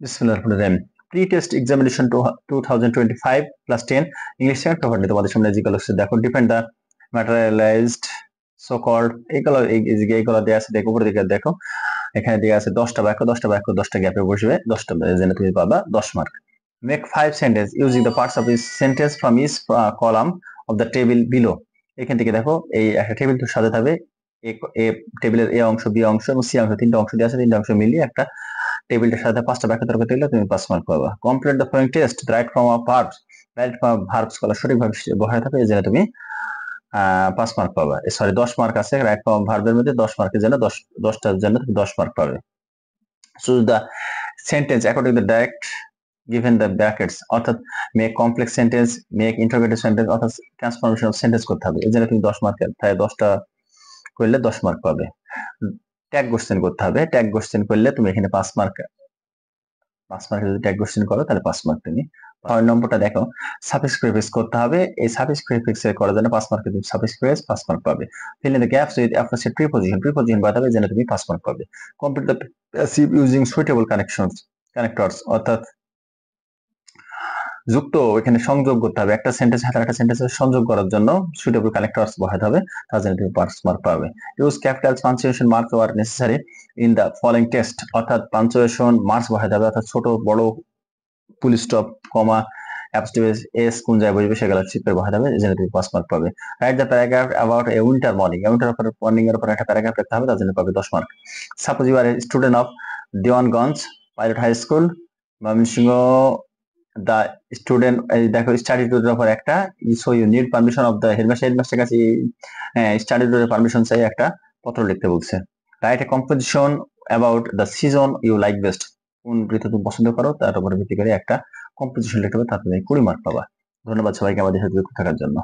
বিসমিল্লাহির pre-test examination 2025 plus 10 English second paper নিয়ে তোমাদের সামনে যেগুলো দেখো defend the materialised so called এইগুলো দেওয়া আছে। দেখো উপরে দিকে দেখো, এখানে দেওয়া আছে 10টা বাক্য 10টা গ্যাপে বসবে, 10টা জেনে তুমি পাবা 10 mark. Make 5 sentence using the parts of each sentence from each column of the table below. এখান থেকে দেখো এই একটা টেবিল তো সাজাতে হবে, এ টেবিলের এ অংশ, বি অংশ এবং সি অংশ, তিনটা অংশ দেওয়া আছে, তিনটা অংশ মিলিয়ে একটা টেবিলটার সাথে 5টা বাক্য তর্ক দিলে তুমি 5 মার্ক পাবা। Complete the following test, right form of verbs, right form of verbs গুলো সঠিকভাবে বসায় থাকে, এই জন্য তুমি 5 মার্ক পাবা। সরি 10 মার্ক আছে রাইট ফর্ম অফ ভার্বের মধ্যে, 10 মার্কের জন্য 10টার জন্য তুমি 10 মার্ক পাবে। Choose the sentence according to the direct given the brackets, অর্থাৎ make complex sentence, make interrogative sentence, অর্থাৎ ট্রান্সফরমেশন অফ সেন্টেন্স করতে হবে, এই জন্য তুমি 10 মার্কের, তাই 10টা করলে 10 মার্ক পাবে। ট্যাগ কোশ্চেন করতে হবে, ট্যাগ কোশ্চেন করলে তুমি এখানে 5 মার্ক যদি ট্যাগ কোশ্চেন করো তাহলে 5 মার্ক তুমি। 6 নম্বরটা দেখো, সাফিক্স প্রিফিক্স করতে হবে, এই সাফিক্স প্রিফিক্স এর করার জন্য 5 মার্কে তুমি সাফিক্স প্রিফিক্স 5 মার্ক পাবে। Fill in the gaps with appropriate preposition বাতাবে, যেন তুমি 5 মার্ক পাবে। Complete the passive using suitable connectors, অর্থাৎ যুক্ত এখানে সংযোগ করতে হবে, একটা সেন্টেন্স সাথে একটা সেন্টেন্সের সংযোগ করার জন্য সুইটেবল কানেক্টরস বসাতে হবে, তার জন্য তুমি 5 মার্ক পাবে। Use Capitals punctuation marks R necessary in the following test, অর্থাৎ পাঞ্চুয়েশন মার্কস বসাতে হবে, অর্থাৎ ছোট বড় ফুল স্টপ কমা অ্যাপস্টিভেজ এস কোন জায়গায় বসবে সেগুলো চিপে বসাতে হবে, যেন তুমি 5 মার্ক পাবে। Write the paragraph about a winter morning, morning এর উপর একটা প্যারাগ্রাফ লিখতে হবে, তার জন্য পাবে 10 mark. Suppose you are a student of Dewanganj pilot high school Mymensingh, the student দেখো স্টাডি ট্যুরের উপর একটা so you need permission of the headmaster কাছে স্টাডি ট্যুরের পারমিশন চাই, একটা পত্র লিখতে বলছে। Write a composition about the season you like best, কোন ঋতু তুমি পছন্দ করো তার উপরে ভিত্তি করে একটা কম্পোজিশন লিখতে হবে, তার তুমি 20 মার্ক পাবা। ধন্যবাদ সবাইকে আমাদের সাথে যুক্ত থাকার জন্য।